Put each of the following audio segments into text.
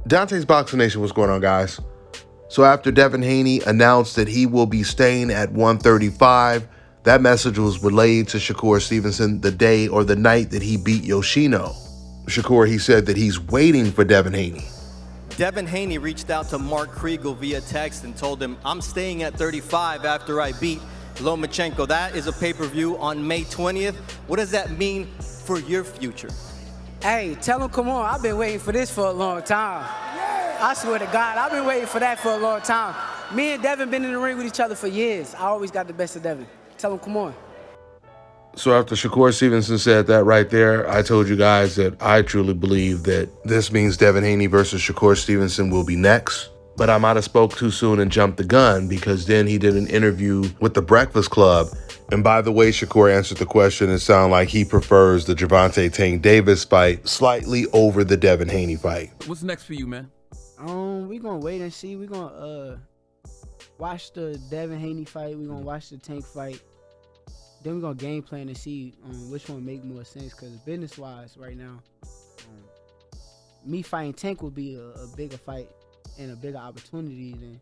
Dante's Boxing Nation, what's going on, guys? So after Devin Haney announced that he will be staying at 135, that message was relayed to Shakur Stevenson the day or the night that he beat Yoshino. Shakur, he said that he's waiting for Devin Haney. Devin Haney reached out to Mark Kriegel via text and told him, I'm staying at 35 after I beat Lomachenko. That is a pay-per-view on May 20th. What does that mean for your future? Hey, tell him, come on. I've been waiting for this for a long time. I swear to God, I've been waiting for that for a long time. Me and Devin been in the ring with each other for years. I always got the best of Devin. Tell him, come on. So after Shakur Stevenson said that right there, I told you guys that I truly believe that this means Devin Haney versus Shakur Stevenson will be next. But I might have spoke too soon and jumped the gun, because then he did an interview with the Breakfast Club. And by the way Shakur answered the question, it sounded like he prefers the Gervonta Tank Davis fight slightly over the Devin Haney fight. What's next for you, man? We gonna wait and see. We gonna watch the Devin Haney fight. We gonna watch the Tank fight. Then we gonna game plan and see which one make more sense. Cause business wise, right now, me fighting Tank would be a bigger fight and a bigger opportunity than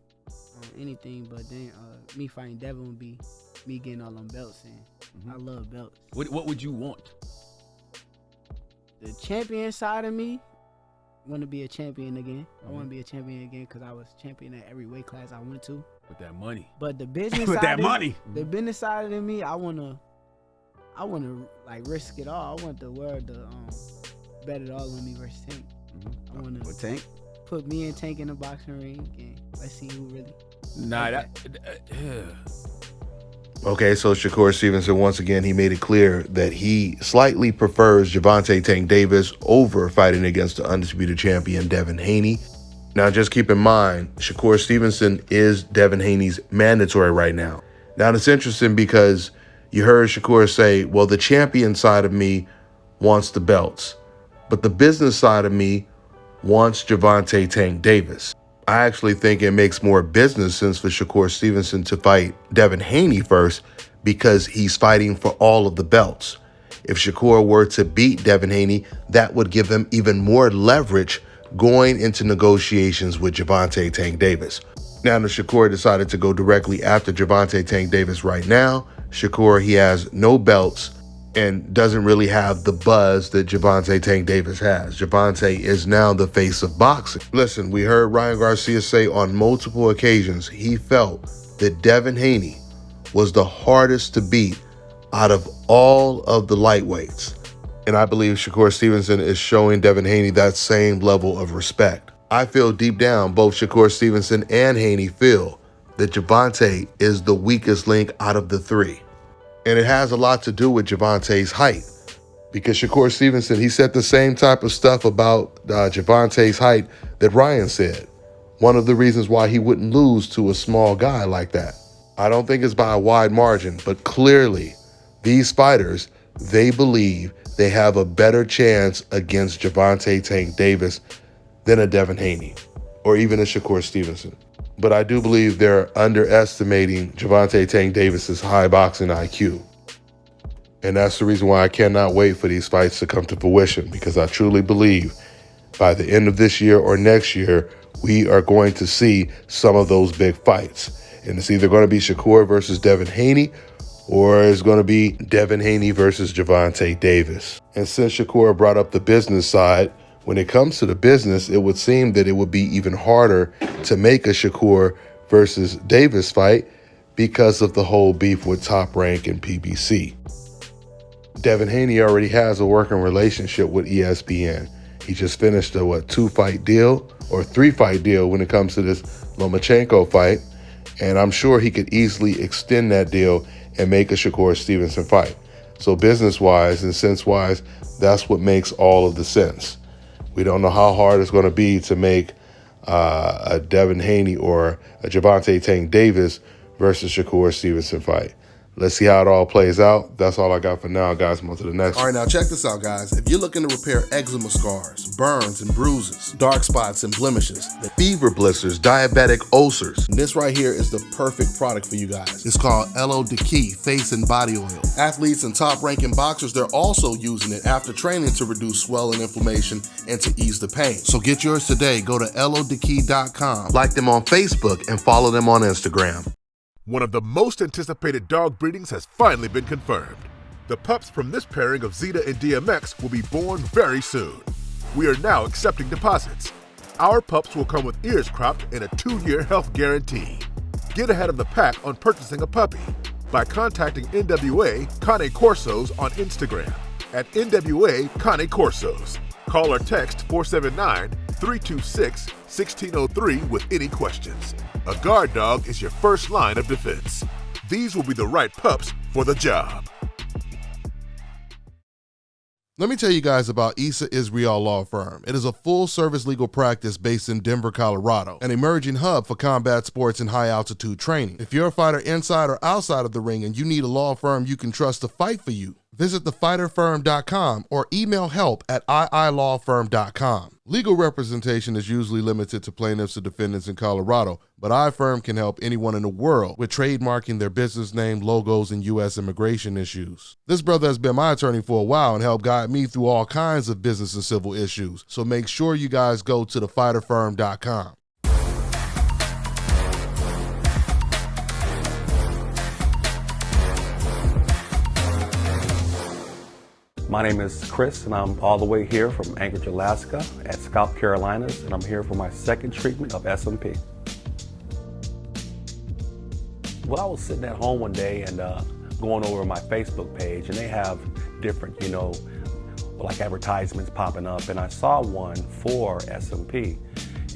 anything. But then me fighting Devin would be me getting all them belts in. I love belts. What would you want? The champion side of me want to be a champion again. I want to be a champion again because I was champion at every weight class I went to. With that money. But the business With side that money. The business side of me, I wanna like risk it all. I want the world to bet it all on me versus Tank. I wanna With Tank? put me and Tank in the boxing ring and let's see who really. Nah, Okay, so Shakur Stevenson, once again, he made it clear that he slightly prefers Gervonta Tank Davis over fighting against the undisputed champion Devin Haney. Now, just keep in mind, Shakur Stevenson is Devin Haney's mandatory right now. Now, it's interesting because you heard Shakur say, well, the champion side of me wants the belts, but the business side of me wants Gervonta Tank Davis. I actually think it makes more business sense for Shakur Stevenson to fight Devin Haney first, because he's fighting for all of the belts. If Shakur were to beat Devin Haney, that would give him even more leverage going into negotiations with Gervonta Tank Davis. Now that Shakur decided to go directly after Gervonta Tank Davis right now, Shakur, he has no belts and doesn't really have the buzz that Gervonta Tank Davis has. Gervonta is now the face of boxing. Listen, we heard Ryan Garcia say on multiple occasions he felt that Devin Haney was the hardest to beat out of all of the lightweights. And I believe Shakur Stevenson is showing Devin Haney that same level of respect. I feel deep down both Shakur Stevenson and Haney feel that Gervonta is the weakest link out of the three. And it has a lot to do with Gervonta's height, because Shakur Stevenson, he said the same type of stuff about Gervonta's height that Ryan said. One of the reasons why he wouldn't lose to a small guy like that. I don't think it's by a wide margin, but clearly these fighters, they believe they have a better chance against Gervonta Tank Davis than a Devin Haney or even a Shakur Stevenson. But I do believe they're underestimating Gervonta Tank Davis's high boxing IQ. And that's the reason why I cannot wait for these fights to come to fruition, because I truly believe by the end of this year or next year, we are going to see some of those big fights. And it's either going to be Shakur versus Devin Haney, or it's going to be Devin Haney versus Gervonta Davis. And since Shakur brought up the business side, when it comes to the business, it would seem that it would be even harder to make a Shakur versus Davis fight because of the whole beef with Top Rank and PBC. Devin Haney already has a working relationship with ESPN. He just finished a 2-fight deal or 3-fight deal when it comes to this Lomachenko fight. And I'm sure he could easily extend that deal and make a Shakur Stevenson fight. So business-wise and sense-wise, that's what makes all of the sense. We don't know how hard it's going to be to make a Devin Haney or a Gervonta Tank Davis versus Shakur Stevenson fight. Let's see how it all plays out. That's all I got for now, guys. On to the next. All right, now check this out, guys. If you're looking to repair eczema scars, burns and bruises, dark spots and blemishes, Fever blisters, diabetic ulcers. this right here is the perfect product for you guys. It's called Elo Key Face and Body Oil. Athletes and top-ranking boxers, they're also using it after training to reduce swelling, inflammation, and to ease the pain. So get yours today. Go to elodekey.com. Like them on Facebook and follow them on Instagram. One of the most anticipated dog breedings has finally been confirmed. The pups from this pairing of Zeta and DMX will be born very soon. We are now accepting deposits. Our pups will come with ears cropped and a 2-year health guarantee. Get ahead of the pack on purchasing a puppy by contacting NWA Cane Corsos on Instagram at NWA Cane Corsos. Call or text 479-326-1603 with any questions. A guard dog is your first line of defense. These will be the right pups for the job. Let me tell you guys about Issa Israel Law Firm. It is a full-service legal practice based in Denver, Colorado, an emerging hub for combat sports and high-altitude training. If you're a fighter inside or outside of the ring and you need a law firm you can trust to fight for you, visit thefighterfirm.com or email help@iilawfirm.com. Legal representation is usually limited to plaintiffs or defendants in Colorado, but iFirm can help anyone in the world with trademarking their business name, logos, and U.S. immigration issues. This brother has been my attorney for a while and helped guide me through all kinds of business and civil issues, so make sure you guys go to thefighterfirm.com. My name is Chris, and I'm all the way here from Anchorage, Alaska at Scalp Carolinas, and I'm here for my second treatment of SMP. Well, I was sitting at home one day and going over my Facebook page, and they have different, like advertisements popping up, and I saw one for SMP.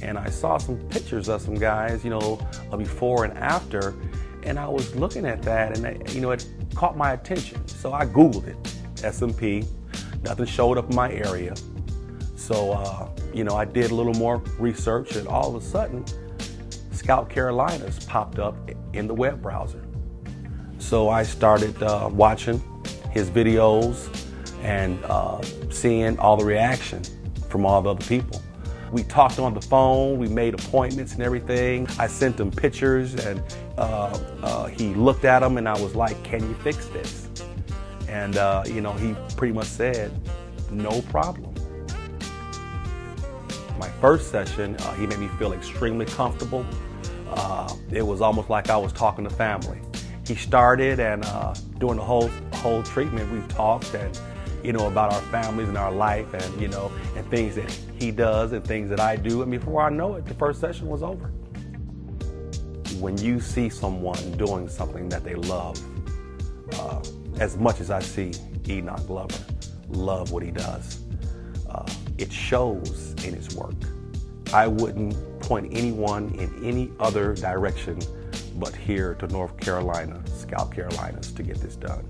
And I saw some pictures of some guys, before and after, and I was looking at that, and it caught my attention. So I Googled it. SMP, nothing showed up in my area. So, I did a little more research, and all of a sudden, Scalp Carolinas popped up in the web browser. So I started watching his videos and seeing all the reaction from all the other people. We talked on the phone, we made appointments and everything. I sent him pictures, and he looked at them, and I was like, "Can you fix this?" And, he pretty much said, "No problem." My first session, he made me feel extremely comfortable. It was almost like I was talking to family. He started, and during the whole treatment, we talked and, about our families and our life, and, and things that he does and things that I do. And before I know it, the first session was over. When you see someone doing something that they love, as much as I see Enoch Glover love what he does, it shows in his work. I wouldn't point anyone in any other direction but here to North Carolina, Scalp Carolinas, to get this done.